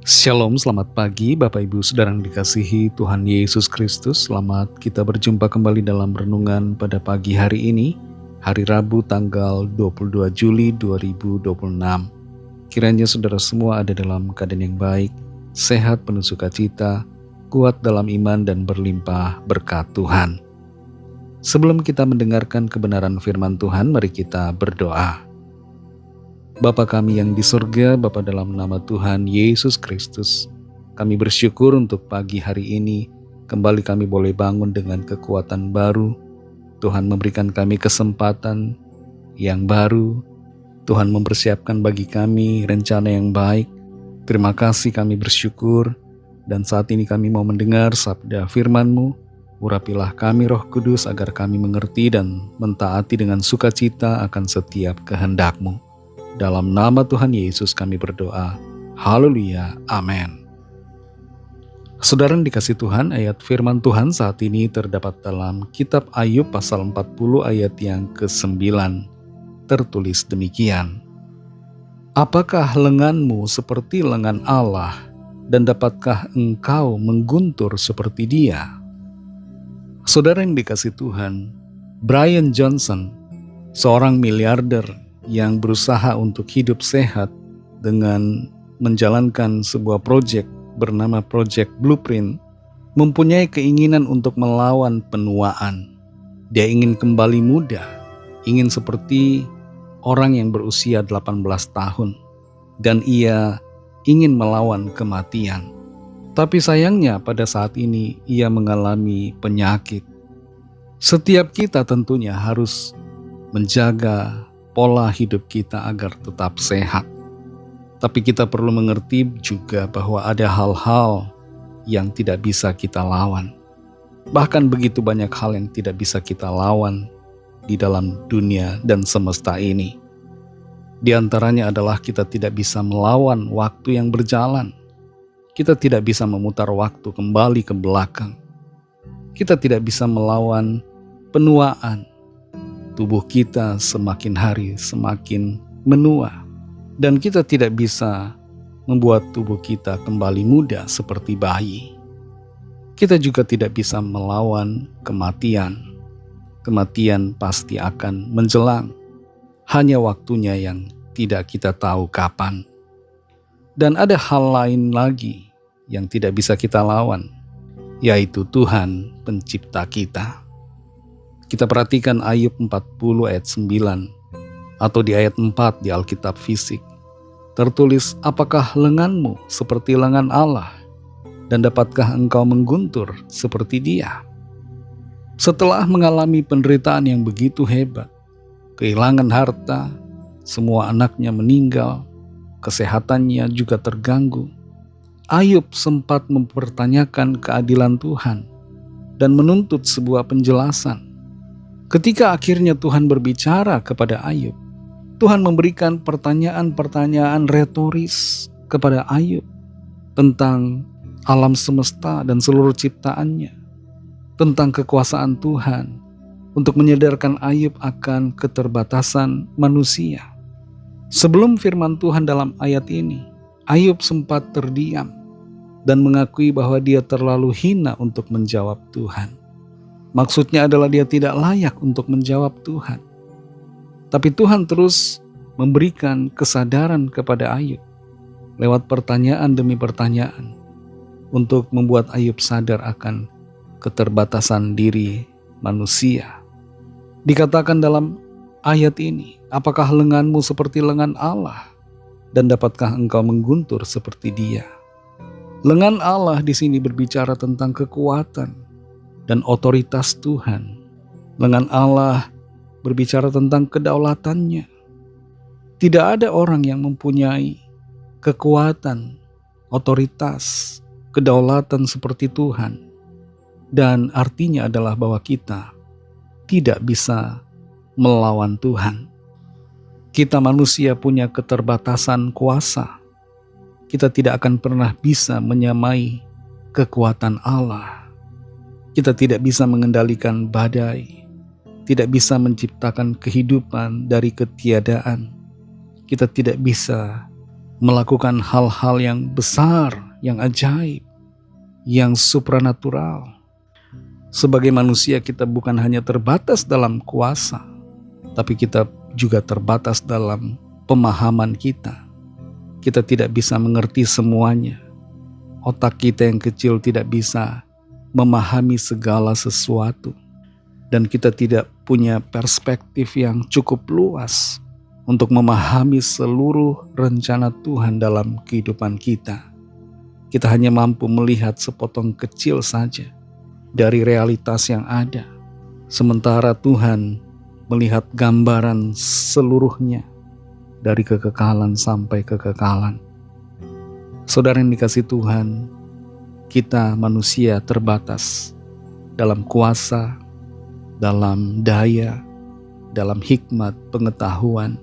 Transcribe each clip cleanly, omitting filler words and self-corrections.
Shalom, selamat pagi Bapak Ibu Saudara yang dikasihi Tuhan Yesus Kristus. Selamat kita berjumpa kembali dalam renungan pada pagi hari ini, hari Rabu tanggal 22 Juli 2026. Kiranya saudara semua ada dalam keadaan yang baik, sehat, penuh sukacita, kuat dalam iman dan berlimpah berkat Tuhan. Sebelum kita mendengarkan kebenaran firman Tuhan, mari kita berdoa. Bapa kami yang di surga, Bapa dalam nama Tuhan Yesus Kristus, kami bersyukur untuk pagi hari ini, kembali kami boleh bangun dengan kekuatan baru. Tuhan memberikan kami kesempatan yang baru, Tuhan mempersiapkan bagi kami rencana yang baik. Terima kasih, kami bersyukur, dan saat ini kami mau mendengar sabda firman-Mu. Urapilah kami Roh Kudus agar kami mengerti dan mentaati dengan sukacita akan setiap kehendak-Mu. Dalam nama Tuhan Yesus kami berdoa. Haleluya. Amin. Saudara yang dikasih Tuhan, ayat firman Tuhan saat ini terdapat dalam kitab Ayub pasal 40 ayat yang ke-9. Tertulis demikian. Apakah lenganmu seperti lengan Allah, dan dapatkah engkau mengguntur seperti Dia? Saudara yang dikasih Tuhan, Brian Johnson, seorang miliarder yang berusaha untuk hidup sehat dengan menjalankan sebuah proyek bernama Project Blueprint, mempunyai keinginan untuk melawan penuaan. Dia ingin kembali muda, ingin seperti orang yang berusia 18 tahun, dan ia ingin melawan kematian. Tapi sayangnya pada saat ini ia mengalami penyakit. Setiap kita tentunya harus menjaga pola hidup kita agar tetap sehat. Tapi kita perlu mengerti juga bahwa ada hal-hal yang tidak bisa kita lawan. Bahkan begitu banyak hal yang tidak bisa kita lawan di dalam dunia dan semesta ini. Di antaranya adalah kita tidak bisa melawan waktu yang berjalan. Kita tidak bisa memutar waktu kembali ke belakang. Kita tidak bisa melawan penuaan. Tubuh kita semakin hari semakin menua, dan kita tidak bisa membuat tubuh kita kembali muda seperti bayi. Kita juga tidak bisa melawan kematian. Kematian pasti akan menjelang, hanya waktunya yang tidak kita tahu kapan. Dan ada hal lain lagi yang tidak bisa kita lawan, yaitu Tuhan pencipta kita. Kita perhatikan Ayub 40 ayat 9 atau di ayat 4 di Alkitab fisik. Tertulis, apakah lenganmu seperti lengan Allah, dan dapatkah engkau mengguntur seperti Dia? Setelah mengalami penderitaan yang begitu hebat, kehilangan harta, semua anaknya meninggal, kesehatannya juga terganggu, Ayub sempat mempertanyakan keadilan Tuhan dan menuntut sebuah penjelasan. Ketika akhirnya Tuhan berbicara kepada Ayub, Tuhan memberikan pertanyaan-pertanyaan retoris kepada Ayub tentang alam semesta dan seluruh ciptaannya, tentang kekuasaan Tuhan, untuk menyadarkan Ayub akan keterbatasan manusia. Sebelum firman Tuhan dalam ayat ini, Ayub sempat terdiam dan mengakui bahwa dia terlalu hina untuk menjawab Tuhan. Maksudnya adalah dia tidak layak untuk menjawab Tuhan. Tapi Tuhan terus memberikan kesadaran kepada Ayub lewat pertanyaan demi pertanyaan untuk membuat Ayub sadar akan keterbatasan diri manusia. Dikatakan dalam ayat ini, apakah lenganmu seperti lengan Allah, dan dapatkah engkau mengguntur seperti Dia? Lengan Allah di sini berbicara tentang kekuatan dan otoritas Tuhan. Lengan Allah berbicara tentang kedaulatannya. Tidak ada orang yang mempunyai kekuatan, otoritas, kedaulatan seperti Tuhan. Dan artinya adalah bahwa kita tidak bisa melawan Tuhan. Kita manusia punya keterbatasan kuasa. Kita tidak akan pernah bisa menyamai kekuatan Allah. Kita tidak bisa mengendalikan badai, tidak bisa menciptakan kehidupan dari ketiadaan. Kita tidak bisa melakukan hal-hal yang besar, yang ajaib, yang supranatural. Sebagai manusia kita bukan hanya terbatas dalam kuasa, tapi kita juga terbatas dalam pemahaman kita. Kita tidak bisa mengerti semuanya. Otak kita yang kecil tidak bisa memahami segala sesuatu. Dan kita tidak punya perspektif yang cukup luas untuk memahami seluruh rencana Tuhan dalam kehidupan kita. Kita hanya mampu melihat sepotong kecil saja dari realitas yang ada. Sementara Tuhan melihat gambaran seluruhnya dari kekekalan sampai kekekalan. Saudara yang dikasihi Tuhan, kita manusia terbatas dalam kuasa, dalam daya, dalam hikmat, pengetahuan,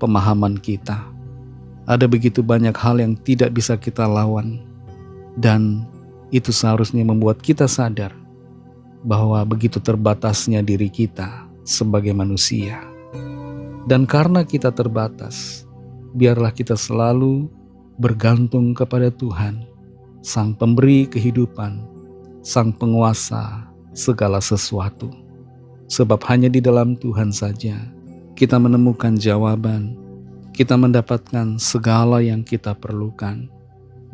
pemahaman kita. Ada begitu banyak hal yang tidak bisa kita lawan, dan itu seharusnya membuat kita sadar bahwa begitu terbatasnya diri kita sebagai manusia. Dan karena kita terbatas, biarlah kita selalu bergantung kepada Tuhan, Sang Pemberi kehidupan, Sang Penguasa segala sesuatu. Sebab hanya di dalam Tuhan saja kita menemukan jawaban, kita mendapatkan segala yang kita perlukan,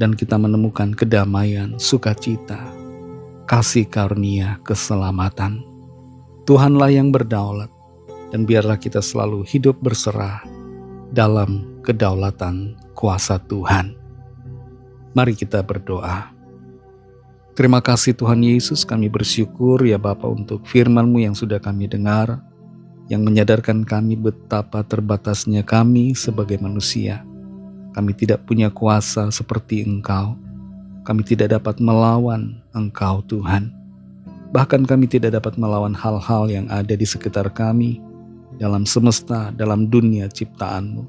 dan kita menemukan kedamaian, sukacita, kasih karunia, keselamatan. Tuhanlah yang berdaulat, dan biarlah kita selalu hidup berserah dalam kedaulatan kuasa Tuhan. Mari kita berdoa. Terima kasih Tuhan Yesus, kami bersyukur ya Bapa untuk firman-Mu yang sudah kami dengar, yang menyadarkan kami betapa terbatasnya kami sebagai manusia. Kami tidak punya kuasa seperti Engkau. Kami tidak dapat melawan Engkau Tuhan. Bahkan kami tidak dapat melawan hal-hal yang ada di sekitar kami, dalam semesta, dalam dunia ciptaan-Mu.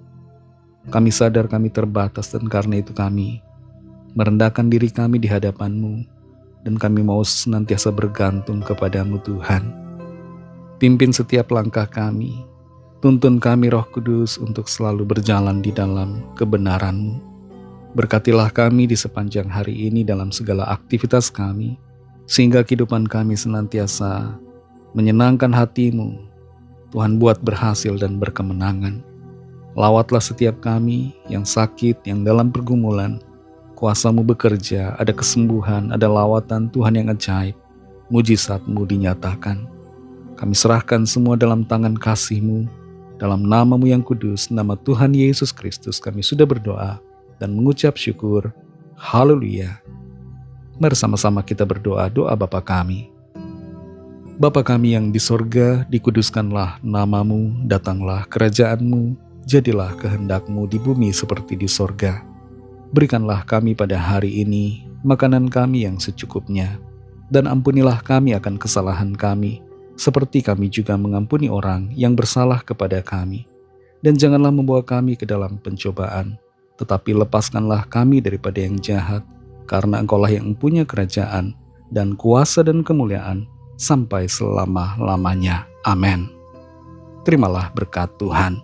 Kami sadar kami terbatas, dan karena itu kami merendahkan diri kami di hadapan-Mu, dan kami mau senantiasa bergantung kepada-Mu Tuhan. Pimpin setiap langkah kami, tuntun kami Roh Kudus untuk selalu berjalan di dalam kebenaran-Mu. Berkatilah kami di sepanjang hari ini dalam segala aktivitas kami, sehingga kehidupan kami senantiasa menyenangkan hati-Mu. Tuhan buat berhasil dan berkemenangan. Lawatlah setiap kami yang sakit, yang dalam pergumulan. Kuasa-Mu bekerja, ada kesembuhan, ada lawatan Tuhan yang ajaib, mujizat-Mu dinyatakan. Kami serahkan semua dalam tangan kasih-Mu, dalam nama-Mu yang kudus, nama Tuhan Yesus Kristus kami sudah berdoa dan mengucap syukur. Haleluya. Mari sama-sama kita berdoa, doa Bapa kami. Bapa kami yang di sorga, dikuduskanlah nama-Mu, datanglah kerajaan-Mu, jadilah kehendak-Mu di bumi seperti di sorga. Berikanlah kami pada hari ini makanan kami yang secukupnya, dan ampunilah kami akan kesalahan kami, seperti kami juga mengampuni orang yang bersalah kepada kami. Dan janganlah membawa kami ke dalam pencobaan, tetapi lepaskanlah kami daripada yang jahat, karena Engkau-lah yang mempunyai kerajaan, dan kuasa dan kemuliaan, sampai selama-lamanya. Amin. Terimalah berkat Tuhan.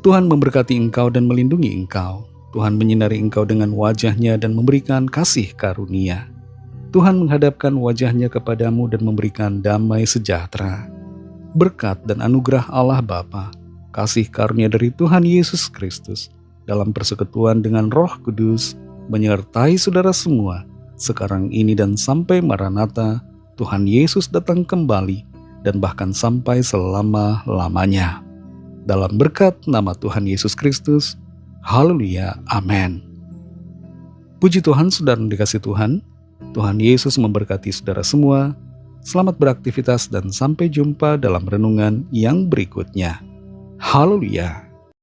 Tuhan memberkati engkau dan melindungi engkau. Tuhan menyinari engkau dengan wajah-Nya dan memberikan kasih karunia. Tuhan menghadapkan wajah-Nya kepadamu dan memberikan damai sejahtera. Berkat dan anugerah Allah Bapa, kasih karunia dari Tuhan Yesus Kristus, dalam persekutuan dengan Roh Kudus, menyertai saudara semua, sekarang ini dan sampai Maranatha, Tuhan Yesus datang kembali, dan bahkan sampai selama-lamanya. Dalam berkat nama Tuhan Yesus Kristus, haleluya, amin. Puji Tuhan, saudara dikasihi Tuhan. Tuhan Yesus memberkati saudara semua. Selamat beraktivitas dan sampai jumpa dalam renungan yang berikutnya. Haleluya.